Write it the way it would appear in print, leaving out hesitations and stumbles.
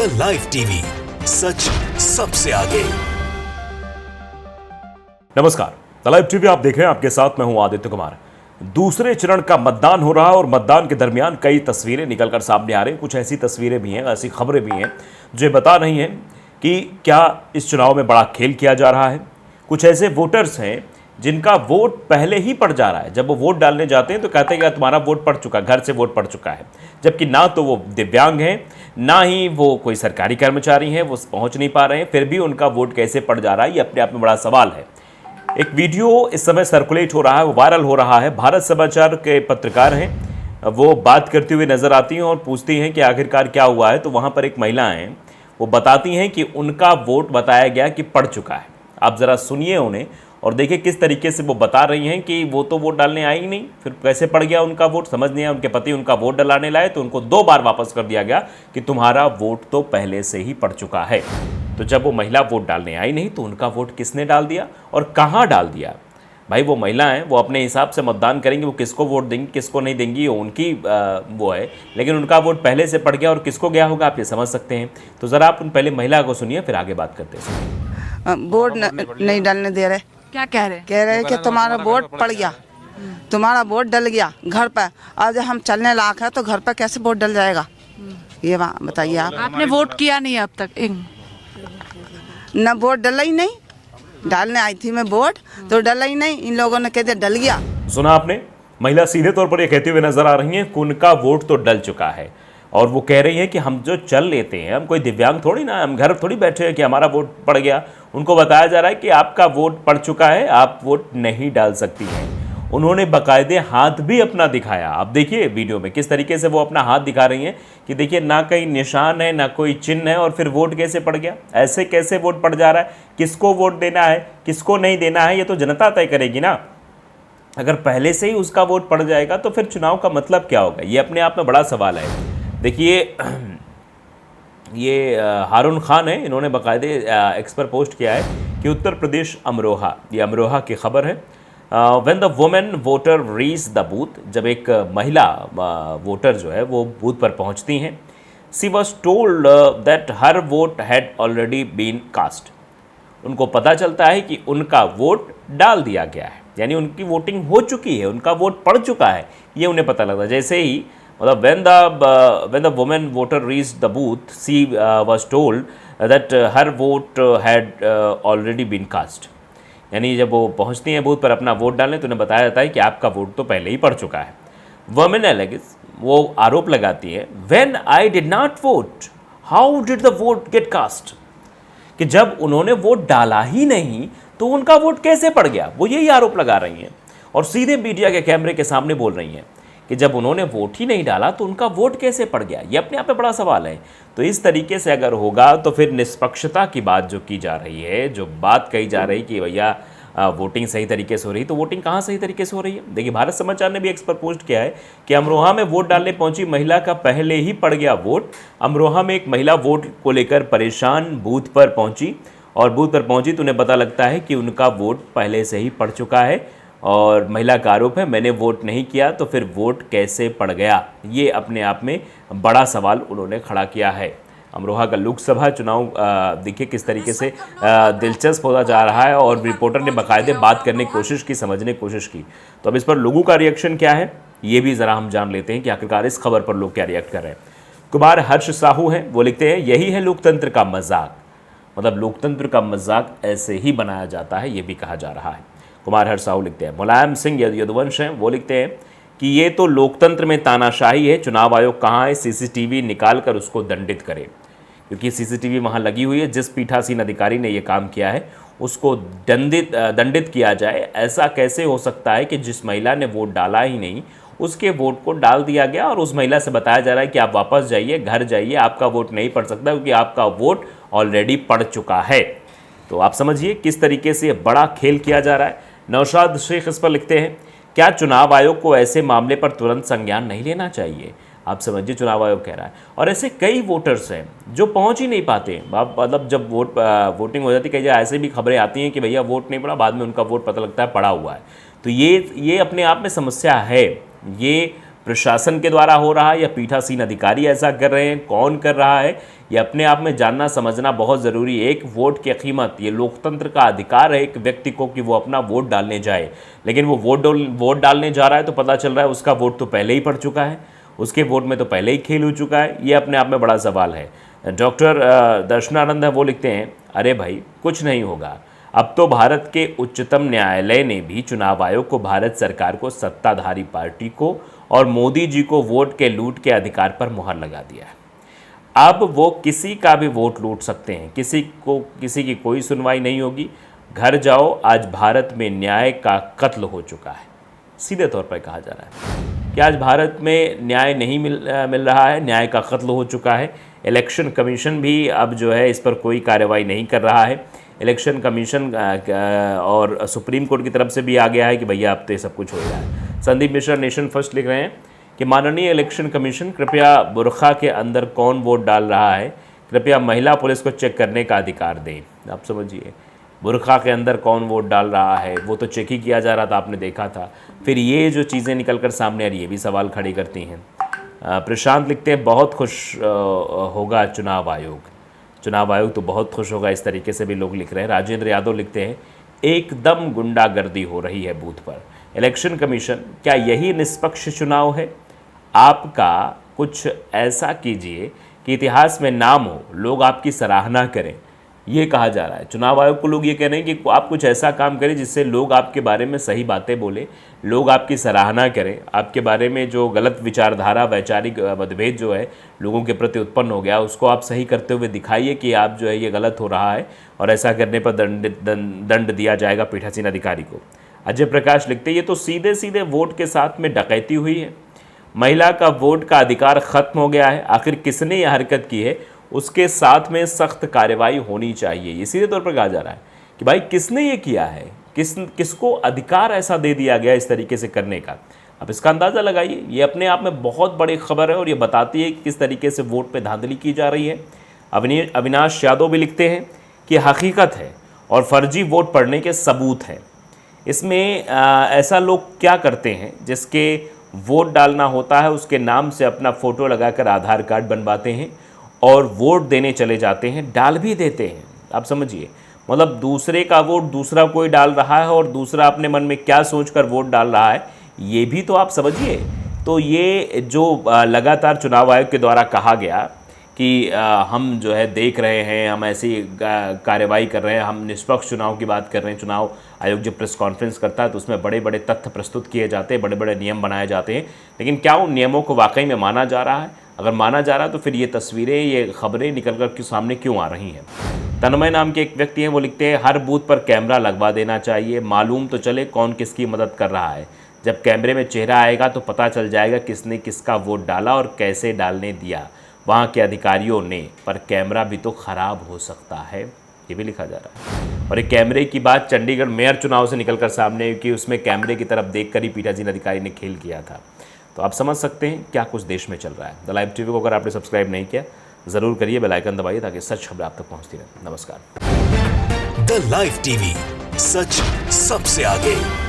The live TV, सच सबसे आगे। नमस्कार, द लाइव टीवी आप देख रहे हैं। आपके साथ मैं हूं आदित्य कुमार। दूसरे चरण का मतदान हो रहा है और मतदान के दरमियान कई तस्वीरें निकलकर सामने आ रही हैं। कुछ ऐसी तस्वीरें भी हैं, ऐसी खबरें भी हैं जो बता रही हैं कि क्या इस चुनाव में बड़ा खेल किया जा रहा है। कुछ ऐसे वोटर्स हैं जिनका वोट पहले ही पड़ जा रहा है। जब वो वोट डालने जाते हैं तो कहते हैं कि तुम्हारा वोट पड़ चुका, घर से वोट पड़ चुका है। जबकि ना तो वो दिव्यांग हैं, ना ही वो कोई सरकारी कर्मचारी हैं, वो पहुंच नहीं पा रहे हैं, फिर भी उनका वोट कैसे पड़ जा रहा है, ये अपने आप में बड़ा सवाल है। एक वीडियो इस समय सर्कुलेट हो रहा है, वो वायरल हो रहा है। भारत समाचार के पत्रकार हैं, वो बात करती हुई नजर आती हैं और पूछती हैं कि आखिरकार क्या हुआ है। तो वहाँ पर एक महिला हैं, वो बताती हैं कि उनका वोट बताया गया कि पड़ चुका है। आप ज़रा सुनिए उन्हें और देखिए किस तरीके से वो बता रही हैं कि वो तो वोट डालने आई ही नहीं, फिर कैसे पड़ गया उनका वोट, समझ नहीं आया। उनके पति उनका वोट डलाने लाए तो उनको 2 बार वापस कर दिया गया कि तुम्हारा वोट तो पहले से ही पड़ चुका है। तो जब वो महिला वोट डालने आई नहीं तो उनका वोट किसने डाल दिया और कहाँ डाल दिया? भाई वो महिला हैं, वो अपने हिसाब से मतदान करेंगी, वो किसको वोट देंगी किसको नहीं देंगी वो उनकी वो है, लेकिन उनका वोट पहले से पड़ गया और किसको गया होगा आप ये समझ सकते हैं। तो ज़रा आप उन पहले महिला को सुनिए, फिर आगे बात करते हैं। वोट नहीं डालने दे रहे। क्या कह रहे हैं? कह रहे हैं कि तुम्हारा वोट पड़ गया, तुम्हारा वोट डल गया घर पर। आज हम चलने लायक है तो घर पर कैसे वोट डल जाएगा, ये बताइए आप। आपने वोट किया नहीं अब तक? न वोट डला ही नहीं, डालने आई थी मैं वोट तो डला ही नहीं, इन लोगों ने कह दिया डल गया। सुना आपने, महिला सीधे तौर पर ये कहते हुए नजर आ रही हैं कि उनका वोट तो डल चुका है। और वो कह रही हैं कि हम जो चल लेते हैं, हम कोई दिव्यांग थोड़ी ना, हम घर थोड़ी बैठे हैं कि हमारा वोट पड़ गया। उनको बताया जा रहा है कि आपका वोट पड़ चुका है, आप वोट नहीं डाल सकती हैं। उन्होंने बाकायदे हाथ भी अपना दिखाया। आप देखिए वीडियो में किस तरीके से वो अपना हाथ दिखा रही हैं कि देखिए ना कहीं निशान है ना कोई चिन्ह है, और फिर वोट कैसे पड़ गया, ऐसे कैसे वोट पड़ जा रहा है, किसको वोट देना है किसको नहीं देना है ये तो जनता तय करेगी ना। अगर पहले से ही उसका वोट पड़ जाएगा तो फिर चुनाव का मतलब क्या होगा, ये अपने आप में बड़ा सवाल है। देखिए ये हारून खान है, इन्होंने बाकायदे एक्स पर पोस्ट किया है कि उत्तर प्रदेश अमरोहा, ये अमरोहा की खबर है। When the women voter reach the booth, जब एक महिला वोटर जो है वो बूथ पर पहुंचती हैं, she was told that her vote had already been cast. उनको पता चलता है कि उनका वोट डाल दिया गया है, यानी उनकी वोटिंग हो चुकी है, उनका वोट पड़ चुका है, ये उन्हें पता लगता है। जैसे ही मतलब when the woman voter reached the booth, she was told that her vote had already been cast। यानी जब वो पहुंचती हैं बूथ पर अपना वोट डालने तो उन्हें बताया जाता है कि आपका वोट तो पहले ही पड़ चुका है। वुमेन alleges, वो आरोप लगाती है, when I did not vote, how did the vote get cast? कि जब उन्होंने वोट डाला ही नहीं तो उनका वोट कैसे पड़ गया, वो यही आरोप लगा रही हैं और सीधे मीडिया के कैमरे के सामने बोल रही हैं कि जब उन्होंने वोट ही नहीं डाला तो उनका वोट कैसे पड़ गया। ये अपने आप में बड़ा सवाल है। तो इस तरीके से अगर होगा तो फिर निष्पक्षता की बात जो की जा रही है, जो बात कही जा रही कि भैया वोटिंग सही तरीके से हो रही, तो वोटिंग कहाँ सही तरीके से हो रही है। देखिए भारत समाचार ने भी एक्स पर पोस्ट किया है कि अमरोहा में वोट डालने पहुंची महिला का पहले ही पड़ गया वोट। अमरोहा में एक महिला वोट को लेकर परेशान बूथ पर पहुंची और बूथ पर पहुंची तो उन्हें पता लगता है कि उनका वोट पहले से ही पड़ चुका है। और महिला का आरोप है मैंने वोट नहीं किया तो फिर वोट कैसे पड़ गया, ये अपने आप में बड़ा सवाल उन्होंने खड़ा किया है। अमरोहा का लोकसभा चुनाव देखिए किस तरीके से दिलचस्प होता जा रहा है और रिपोर्टर ने बाकायदे बात करने की कोशिश की, समझने की कोशिश की। तो अब इस पर लोगों का रिएक्शन क्या है ये भी ज़रा हम जान लेते हैं कि आखिरकार इस खबर पर लोग क्या रिएक्ट कर रहे हैं। कुमार हर्ष साहू हैं, वो लिखते हैं यही है लोकतंत्र का मजाक। मतलब लोकतंत्र का मजाक ऐसे ही बनाया जाता है, ये भी कहा जा रहा है। कुमार हर्ष साहू लिखते हैं। मुलायम सिंह यदुवंश हैं, वो लिखते हैं कि ये तो लोकतंत्र में तानाशाही है, चुनाव आयोग कहाँ है, सीसीटीवी निकाल कर उसको दंडित करे। क्योंकि सीसीटीवी वहाँ लगी हुई है, जिस पीठासीन अधिकारी ने ये काम किया है उसको दंडित किया जाए। ऐसा कैसे हो सकता है कि जिस महिला ने वोट डाला ही नहीं उसके वोट को डाल दिया गया और उस महिला से बताया जा रहा है कि आप वापस जाइए, घर जाइए, आपका वोट नहीं पड़ सकता क्योंकि आपका वोट ऑलरेडी पड़ चुका है। तो आप समझिए किस तरीके से बड़ा खेल किया जा रहा है। नौशाद शेख इस पर लिखते हैं क्या चुनाव आयोग को ऐसे मामले पर तुरंत संज्ञान नहीं लेना चाहिए। आप समझिए चुनाव आयोग कह रहा है। और ऐसे कई वोटर्स हैं जो पहुंच ही नहीं पाते। मतलब जब वोटिंग हो जाती कई जगह ऐसे भी खबरें आती हैं कि भैया वोट नहीं पड़ा, बाद में उनका वोट पता लगता है पड़ा हुआ है। तो ये अपने आप में समस्या है। ये प्रशासन के द्वारा हो रहा है या पीठासीन अधिकारी ऐसा कर रहे हैं, कौन कर रहा है, ये अपने आप में जानना समझना बहुत ज़रूरी है। एक वोट की कीमत, ये लोकतंत्र का अधिकार है एक व्यक्ति को कि वो अपना वोट डालने जाए, लेकिन वो वोट डालने जा रहा है तो पता चल रहा है उसका वोट तो पहले ही पड़ चुका है, उसके वोट में तो पहले ही खेल हो चुका है। ये अपने आप में बड़ा सवाल है। डॉक्टर दर्शनानंद है, वो लिखते हैं, अरे भाई कुछ नहीं होगा, अब तो भारत के उच्चतम न्यायालय ने भी चुनाव आयोग को, भारत सरकार को, सत्ताधारी पार्टी को और मोदी जी को वोट के लूट के अधिकार पर मुहर लगा दिया है। अब वो किसी का भी वोट लूट सकते हैं, किसी की कोई सुनवाई नहीं होगी। घर जाओ, आज भारत में न्याय का कत्ल हो चुका है। सीधे तौर पर कहा जा रहा है कि आज भारत में न्याय नहीं मिल रहा है, न्याय का कत्ल हो चुका है। इलेक्शन कमीशन भी अब जो है इस पर कोई कार्रवाई नहीं कर रहा है। इलेक्शन कमीशन और सुप्रीम कोर्ट की तरफ से भी आ गया है कि भैया अब तो ये सब कुछ हो रहा है। संदीप मिश्रा नेशन फर्स्ट लिख रहे हैं कि माननीय इलेक्शन कमीशन, कृपया बुरखा के अंदर कौन वोट डाल रहा है, कृपया महिला पुलिस को चेक करने का अधिकार दें। आप समझिए, बुरखा के अंदर कौन वोट डाल रहा है, वो तो चेक ही किया जा रहा था, आपने देखा था। फिर ये जो चीज़ें निकल कर सामने आ रही है, ये भी सवाल खड़े करती हैं। प्रशांत लिखते हैं, बहुत खुश होगा चुनाव आयोग। चुनाव आयोग तो बहुत खुश होगा, इस तरीके से भी लोग लिख रहे हैं। राजेंद्र यादव लिखते हैं, एकदम गुंडागर्दी हो रही है बूथ पर। इलेक्शन कमीशन, क्या यही निष्पक्ष चुनाव है? आपका कुछ ऐसा कीजिए कि इतिहास में नाम हो, लोग आपकी सराहना करें, ये कहा जा रहा है। चुनाव आयोग को लोग ये कह रहे हैं कि आप कुछ ऐसा काम करें जिससे लोग आपके बारे में सही बातें बोले, लोग आपकी सराहना करें, आपके बारे में जो गलत विचारधारा, वैचारिक मतभेद जो है लोगों के प्रति उत्पन्न हो गया, उसको आप सही करते हुए दिखाइए कि आप जो है ये गलत हो रहा है और ऐसा करने पर दंड दिया जाएगा पीठासीन अधिकारी को। अजय प्रकाश लिखते हैं, ये तो सीधे सीधे वोट के साथ में डकैती हुई है। महिला का वोट का अधिकार खत्म हो गया है। आखिर किसने यह हरकत की है, उसके साथ में सख्त कार्रवाई होनी चाहिए। ये सीधे तौर पर कहा जा रहा है कि भाई किसने ये किया है, किसको अधिकार ऐसा दे दिया गया इस तरीके से करने का। अब इसका अंदाज़ा लगाइए। ये अपने आप में बहुत बड़ी खबर है और ये बताती है कि किस तरीके से वोट पे धांधली की जा रही है। अविनाश यादव भी लिखते हैं कि हकीकत है और फर्जी वोट पड़ने के सबूत हैं। इसमें ऐसा लोग क्या करते हैं, जिसके वोट डालना होता है उसके नाम से अपना फ़ोटो लगाकर आधार कार्ड बनवाते हैं और वोट देने चले जाते हैं, डाल भी देते हैं। आप समझिए, मतलब दूसरे का वोट दूसरा कोई डाल रहा है और दूसरा अपने मन में क्या सोचकर वोट डाल रहा है, ये भी तो आप समझिए। तो ये जो लगातार चुनाव आयोग के द्वारा कहा गया कि हम जो है देख रहे हैं, हम ऐसी कार्रवाई कर रहे हैं, हम निष्पक्ष चुनाव की बात कर रहे हैं। चुनाव आयोग जब प्रेस कॉन्फ्रेंस करता है तो उसमें बड़े बड़े तथ्य प्रस्तुत किए जाते हैं, बड़े बड़े नियम बनाए जाते हैं, लेकिन क्या उन नियमों को वाकई में माना जा रहा है? अगर माना जा रहा है तो फिर ये तस्वीरें, ये खबरें निकल कर सामने क्यों आ रही हैं? तन्मय नाम के एक व्यक्ति हैं, वो लिखते हैं, हर बूथ पर कैमरा लगवा देना चाहिए, मालूम तो चले कौन किसकी मदद कर रहा है। जब कैमरे में चेहरा आएगा तो पता चल जाएगा किसने किसका वोट डाला और कैसे डालने दिया वहाँ के अधिकारियों ने। पर कैमरा भी तो ख़राब हो सकता है, ये भी लिखा जा रहा है। और एक कैमरे की बात चंडीगढ़ मेयर चुनाव से निकलकर सामने आई कि उसमें कैमरे की तरफ देखकर ही पीठासीन अधिकारी ने खेल किया था। तो आप समझ सकते हैं क्या कुछ देश में चल रहा है। द लाइव टीवी को अगर आपने सब्सक्राइब नहीं किया, ज़रूर करिए, बेल आइकन दबाइए ताकि सच खबर आप तक पहुँचती रहे। नमस्कार। द लाइव टीवी, सच सबसे आगे।